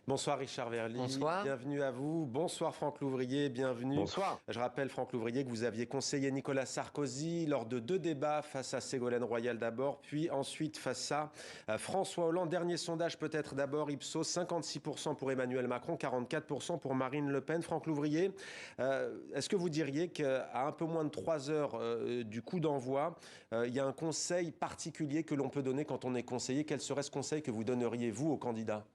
Bonsoir Richard Verly, Bonsoir. bienvenue à vous. Bonsoir Franck Louvrier, bienvenue. Bonsoir. Je rappelle Franck Louvrier que vous aviez conseillé Nicolas Sarkozy lors de 2 débats face à Ségolène Royal d'abord, puis ensuite face à François Hollande. Dernier sondage peut-être d'abord, Ipsos, 56% pour Emmanuel Macron, 44% pour Marine Le Pen. Franck Louvrier, est-ce que vous diriez qu'à un peu moins de 3 heures du coup d'envoi, il y a un conseil particulier que l'on peut donner quand on est conseiller? Quel serait ce conseil que vous donneriez, vous, aux candidats?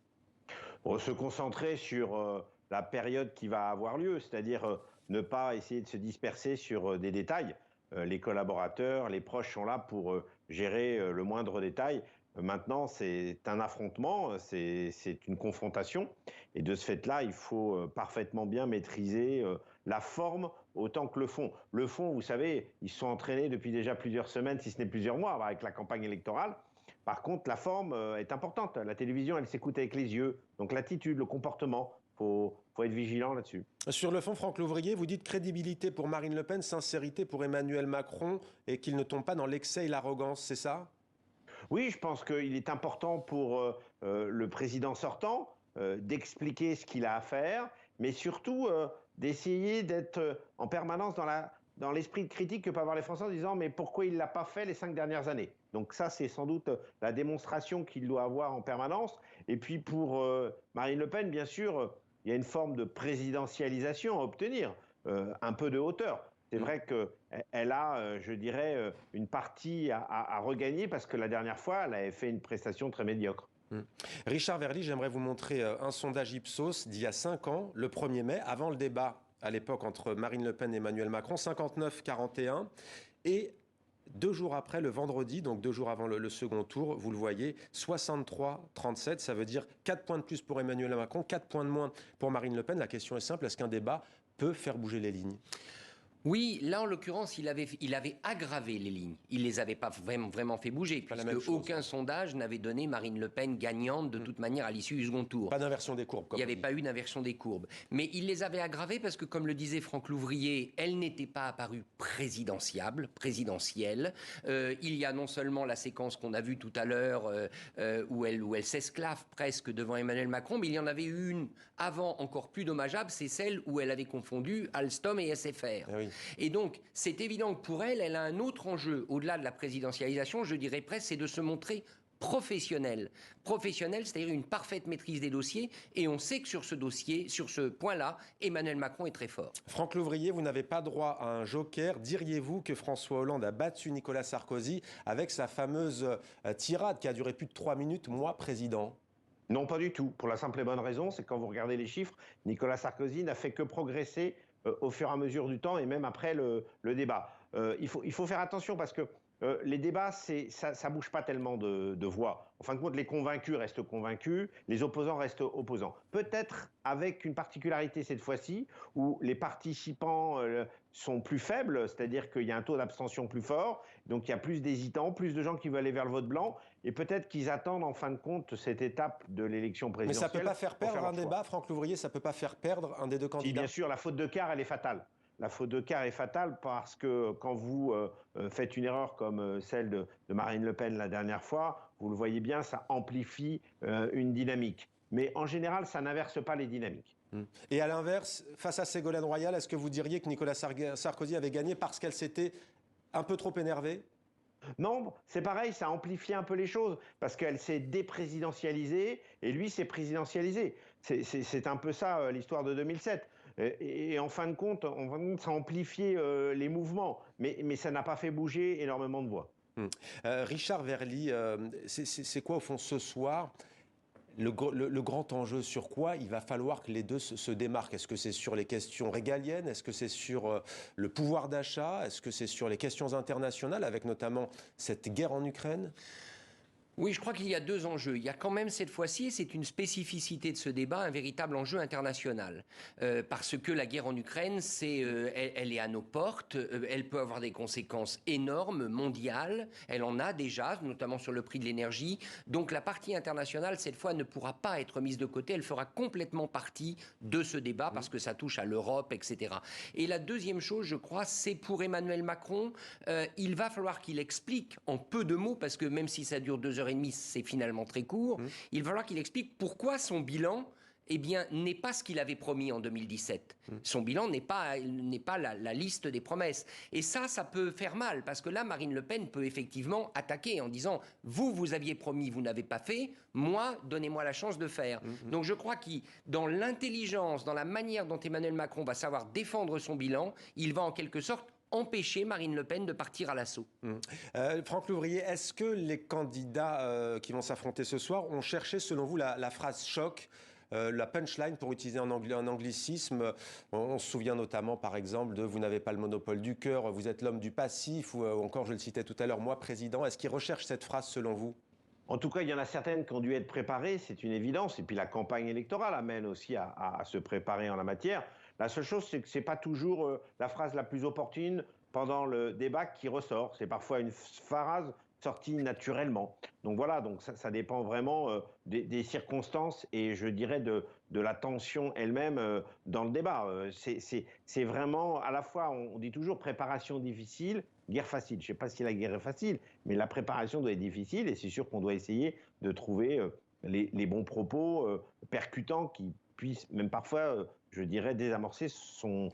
Se concentrer sur la période qui va avoir lieu, c'est-à-dire ne pas essayer de se disperser sur des détails. Les collaborateurs, les proches sont là pour gérer le moindre détail. Maintenant, c'est un affrontement, c'est une confrontation. Et de ce fait-là, il faut parfaitement bien maîtriser la forme autant que le fond. Le fond, vous savez, ils se sont entraînés depuis déjà plusieurs semaines, si ce n'est plusieurs mois, avec la campagne électorale. Par contre, la forme est importante. La télévision, elle s'écoute avec les yeux. Donc l'attitude, le comportement, faut être vigilant là-dessus. Sur le fond, Franck Louvrier, vous dites crédibilité pour Marine Le Pen, sincérité pour Emmanuel Macron et qu'il ne tombe pas dans l'excès et l'arrogance, c'est ça? Oui, je pense qu'il est important pour le président sortant d'expliquer ce qu'il a à faire, mais surtout d'essayer d'être en permanence dans l'esprit de critique que peuvent avoir les Français en disant mais pourquoi il ne l'a pas fait les 5 dernières années. Donc ça, c'est sans doute la démonstration qu'il doit avoir en permanence. Et puis pour Marine Le Pen, bien sûr, il y a une forme de présidentialisation à obtenir, un peu de hauteur. C'est vrai qu'elle a, je dirais, une partie à regagner parce que la dernière fois, elle avait fait une prestation très médiocre. Richard Verly, j'aimerais vous montrer un sondage Ipsos d'il y a 5 ans, le 1er mai, avant le débat à l'époque entre Marine Le Pen et Emmanuel Macron, 59-41. Et 2 jours après, le vendredi, donc 2 jours avant le second tour, vous le voyez, 63-37, ça veut dire 4 points de plus pour Emmanuel Macron, 4 points de moins pour Marine Le Pen. La question est simple, est-ce qu'un débat peut faire bouger les lignes ? Oui, là en l'occurrence, il avait aggravé les lignes. Il les avait pas vraiment fait bouger, puisque aucun sondage n'avait donné Marine Le Pen gagnante de toute manière à l'issue du second tour. Pas d'inversion des courbes. Il n'y avait pas eu d'inversion des courbes. Mais il les avait aggravées parce que, comme le disait Franck Louvrier, elle n'était pas apparue présidentielle. Il y a non seulement la séquence qu'on a vue tout à l'heure, où elle s'esclave presque devant Emmanuel Macron, mais il y en avait eu une avant encore plus dommageable, c'est celle où elle avait confondu Alstom et SFR. Ah oui. Et donc, c'est évident que pour elle, elle a un autre enjeu, au-delà de la présidentialisation, je dirais presque, c'est de se montrer professionnelle. Professionnelle, c'est-à-dire une parfaite maîtrise des dossiers, et on sait que sur ce dossier, sur ce point-là, Emmanuel Macron est très fort. Franck Louvrier, vous n'avez pas droit à un joker. Diriez-vous que François Hollande a battu Nicolas Sarkozy avec sa fameuse tirade qui a duré plus de 3 minutes, moi président? Non, pas du tout. Pour la simple et bonne raison, c'est que quand vous regardez les chiffres, Nicolas Sarkozy n'a fait que progresser au fur et à mesure du temps et même après le débat. Il faut faire attention parce que les débats, ça bouge pas tellement de voix. En fin de compte, les convaincus restent convaincus, les opposants restent opposants. Peut-être avec une particularité cette fois-ci, où les participants sont plus faibles, c'est-à-dire qu'il y a un taux d'abstention plus fort, donc il y a plus d'hésitants, plus de gens qui veulent aller vers le vote blanc, et peut-être qu'ils attendent en fin de compte cette étape de l'élection présidentielle. Mais ça peut pas faire perdre un débat, Franck Louvrier, ça peut pas faire perdre un des deux candidats? Si, bien sûr, la faute de quart, elle est fatale. La faute de quart est fatale parce que quand vous faites une erreur comme celle de Marine Le Pen la dernière fois, vous le voyez bien, ça amplifie une dynamique. Mais en général, ça n'inverse pas les dynamiques. Et à l'inverse, face à Ségolène Royal, est-ce que vous diriez que Nicolas Sarkozy avait gagné parce qu'elle s'était un peu trop énervée? Non, c'est pareil, ça amplifie un peu les choses, parce qu'elle s'est déprésidentialisée, et lui s'est présidentialisé. C'est un peu ça, l'histoire de 2007. Et en fin de compte, ça a amplifié les mouvements, mais ça n'a pas fait bouger énormément de voix. Richard Verly, c'est quoi au fond ce soir le grand enjeu? Sur quoi il va falloir que les deux se démarquent? Est-ce que c'est sur les questions régaliennes? Est-ce que c'est sur le pouvoir d'achat? Est-ce que c'est sur les questions internationales, avec notamment cette guerre en Ukraine? Oui, je crois qu'il y a 2 enjeux. Il y a quand même cette fois-ci, et c'est une spécificité de ce débat, un véritable enjeu international. Parce que la guerre en Ukraine, elle est à nos portes, elle peut avoir des conséquences énormes, mondiales, elle en a déjà, notamment sur le prix de l'énergie. Donc la partie internationale, cette fois, ne pourra pas être mise de côté, elle fera complètement partie de ce débat, parce que ça touche à l'Europe, etc. Et la deuxième chose, je crois, c'est pour Emmanuel Macron, il va falloir qu'il explique en peu de mots, parce que même si ça dure 2 heures et demie, c'est finalement très court. Il va falloir qu'il explique pourquoi son bilan eh bien, n'est pas ce qu'il avait promis en 2017. Son bilan n'est pas la liste des promesses. Et ça peut faire mal, parce que là, Marine Le Pen peut effectivement attaquer en disant « vous aviez promis, vous n'avez pas fait, moi, donnez-moi la chance de faire ». Donc je crois que dans l'intelligence, dans la manière dont Emmanuel Macron va savoir défendre son bilan, il va en quelque sorte empêcher Marine Le Pen de partir à l'assaut. Franck Louvrier, est-ce que les candidats qui vont s'affronter ce soir ont cherché, selon vous, la phrase choc, la punchline, pour utiliser un anglicisme? On se souvient notamment, par exemple, de « vous n'avez pas le monopole du cœur, vous êtes l'homme du passif », ou encore, je le citais tout à l'heure, « moi, président ». Est-ce qu'ils recherchent cette phrase, selon vous? En tout cas, il y en a certaines qui ont dû être préparées, c'est une évidence. Et puis la campagne électorale amène aussi à se préparer en la matière. La seule chose, c'est que ce n'est pas toujours la phrase la plus opportune pendant le débat qui ressort. C'est parfois une phrase sortie naturellement. Donc voilà, donc ça dépend vraiment des circonstances et je dirais de la tension elle-même dans le débat. C'est vraiment, à la fois, on dit toujours préparation difficile, guerre facile. Je ne sais pas si la guerre est facile, mais la préparation doit être difficile et c'est sûr qu'on doit essayer de trouver les bons propos percutants qui puissent même parfois, je dirais, désamorcer son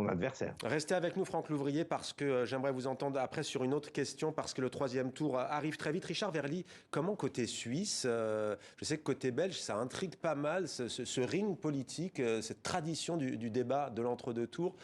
adversaire. Restez avec nous, Franck Louvrier, parce que j'aimerais vous entendre après sur une autre question, parce que le troisième tour arrive très vite. Richard Verly, comment côté suisse, je sais que côté belge, ça intrigue pas mal, ce ring politique, cette tradition du débat de l'entre-deux tours.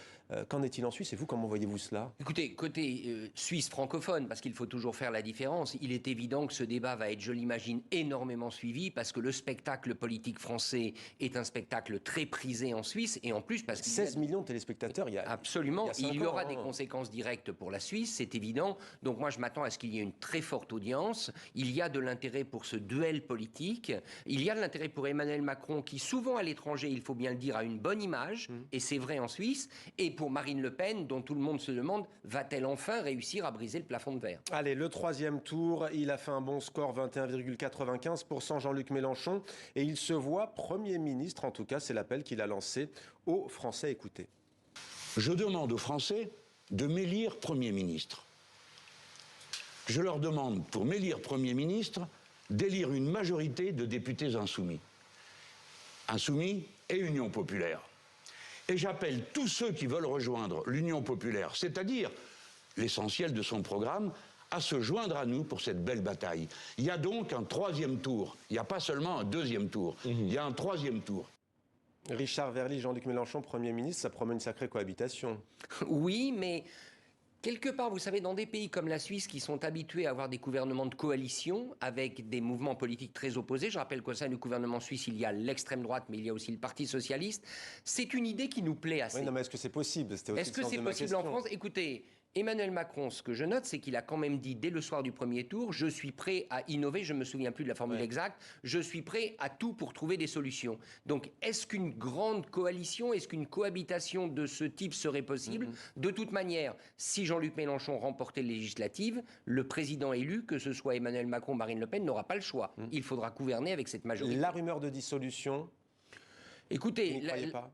Qu'en est-il en Suisse et vous, comment voyez-vous cela? Écoutez, côté suisse francophone, parce qu'il faut toujours faire la différence, il est évident que ce débat va être, je l'imagine, énormément suivi, parce que le spectacle politique français est un spectacle très prisé en Suisse, et en plus parce qu'il 16 millions de téléspectateurs, absolument, il y aura des ans. conséquences directes pour la Suisse, c'est évident. Donc moi, je m'attends à ce qu'il y ait une très forte audience. Il y a de l'intérêt pour ce duel politique. Il y a de l'intérêt pour Emmanuel Macron, qui souvent à l'étranger, il faut bien le dire, a une bonne image, et c'est vrai en Suisse, et pour Marine Le Pen, dont tout le monde se demande, va-t-elle enfin réussir à briser le plafond de verre? Allez, le troisième tour, il a fait un bon score, 21,95%, Jean-Luc Mélenchon, et il se voit Premier ministre, en tout cas, c'est l'appel qu'il a lancé aux Français. Écoutez. Je demande aux Français de m'élire Premier ministre. Je leur demande, pour m'élire Premier ministre, d'élire une majorité de députés insoumis. Insoumis et Union populaire. Et j'appelle tous ceux qui veulent rejoindre l'Union populaire, c'est-à-dire l'essentiel de son programme, à se joindre à nous pour cette belle bataille. Il y a donc un troisième tour. Il n'y a pas seulement un deuxième tour. Il y a un troisième tour. Richard Verly, Jean-Luc Mélenchon, Premier ministre, ça promet une sacrée cohabitation. Oui, mais quelque part, vous savez, dans des pays comme la Suisse qui sont habitués à avoir des gouvernements de coalition avec des mouvements politiques très opposés, je rappelle qu'au sein du gouvernement suisse, il y a l'extrême droite, mais il y a aussi le Parti socialiste, c'est une idée qui nous plaît assez. Oui, non, mais est-ce que c'est possible? Est-ce que c'est possible en France? Écoutez, Emmanuel Macron, ce que je note, c'est qu'il a quand même dit dès le soir du premier tour, je suis prêt à innover, je ne me souviens plus de la formule exacte, je suis prêt à tout pour trouver des solutions. Donc, est-ce qu'une grande coalition, est-ce qu'une cohabitation de ce type serait possible? De toute manière, si Jean-Luc Mélenchon remportait les législatives, le président élu, que ce soit Emmanuel Macron ou Marine Le Pen, n'aura pas le choix. Il faudra gouverner avec cette majorité. La rumeur de dissolution? Écoutez,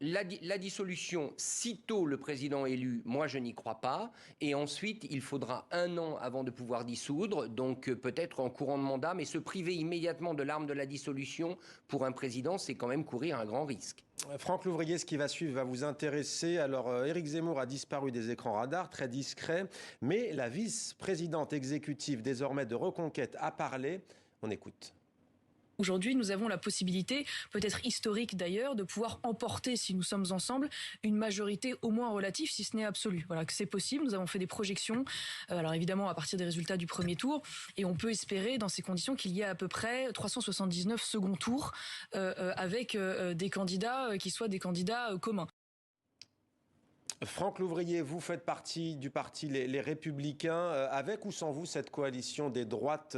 la dissolution, sitôt le président élu, moi je n'y crois pas. Et ensuite, il faudra 1 an avant de pouvoir dissoudre, donc peut-être en courant de mandat, mais se priver immédiatement de l'arme de la dissolution pour un président, c'est quand même courir un grand risque. Franck Louvrier, ce qui va suivre va vous intéresser. Alors, Éric Zemmour a disparu des écrans radars, très discret, mais la vice-présidente exécutive désormais de Reconquête a parlé. On écoute. Aujourd'hui, nous avons la possibilité, peut-être historique d'ailleurs, de pouvoir emporter, si nous sommes ensemble, une majorité au moins relative, si ce n'est absolue. Voilà, que c'est possible. Nous avons fait des projections, alors évidemment à partir des résultats du premier tour, et on peut espérer dans ces conditions qu'il y ait à peu près 379 seconds tours avec des candidats qui soient des candidats communs. Franck Louvrier, vous faites partie du parti Les Républicains. Avec ou sans vous, cette coalition des droites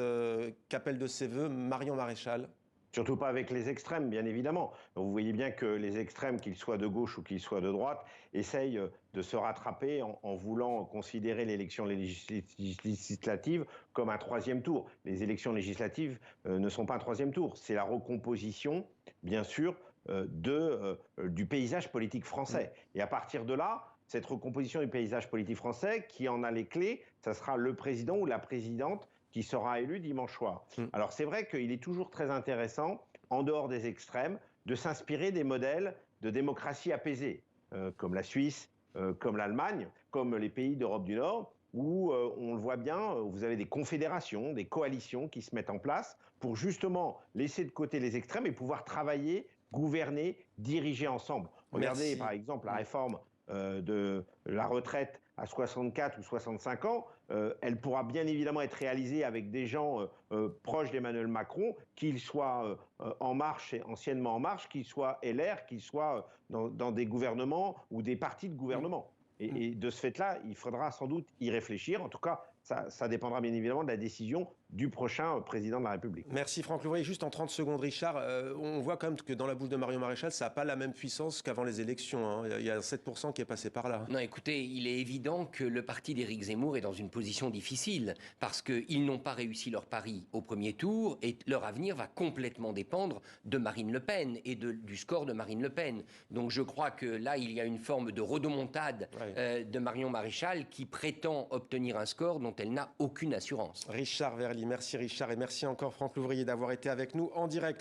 qu'appelle de ses voeux Marion Maréchal? Surtout pas avec les extrêmes, bien évidemment. Donc vous voyez bien que les extrêmes, qu'ils soient de gauche ou qu'ils soient de droite, essayent de se rattraper en voulant considérer l'élection législative comme un troisième tour. Les élections législatives ne sont pas un troisième tour. C'est la recomposition, bien sûr, du paysage politique français. Et à partir de là, cette recomposition du paysage politique français, qui en a les clés, ça sera le président ou la présidente qui sera élu dimanche soir. Alors c'est vrai qu'il est toujours très intéressant, en dehors des extrêmes, de s'inspirer des modèles de démocratie apaisée, comme la Suisse, comme l'Allemagne, comme les pays d'Europe du Nord, où on le voit bien, vous avez des confédérations, des coalitions qui se mettent en place pour justement laisser de côté les extrêmes et pouvoir travailler, gouverner, diriger ensemble. Regardez Merci. par exemple la réforme de la retraite à 64 ou 65 ans, elle pourra bien évidemment être réalisée avec des gens proches d'Emmanuel Macron, qu'ils soient En Marche, anciennement En Marche, qu'ils soient LR, qu'ils soient dans des gouvernements ou des partis de gouvernement. Et de ce fait-là, il faudra sans doute y réfléchir. En tout cas, ça dépendra bien évidemment de la décision du prochain président de la République. Merci Franck Louvrier. Juste en 30 secondes, Richard, on voit quand même que dans la bouche de Marion Maréchal, ça n'a pas la même puissance qu'avant les élections. Hein. Il y a 7% qui est passé par là. Non, écoutez, il est évident que le parti d'Éric Zemmour est dans une position difficile parce qu'ils n'ont pas réussi leur pari au premier tour et leur avenir va complètement dépendre de Marine Le Pen et du score de Marine Le Pen. Donc je crois que là, il y a une forme de rodomontade de Marion Maréchal qui prétend obtenir un score dont elle n'a aucune assurance. Richard Verly, merci Richard et merci encore Franck Louvrier d'avoir été avec nous en direct.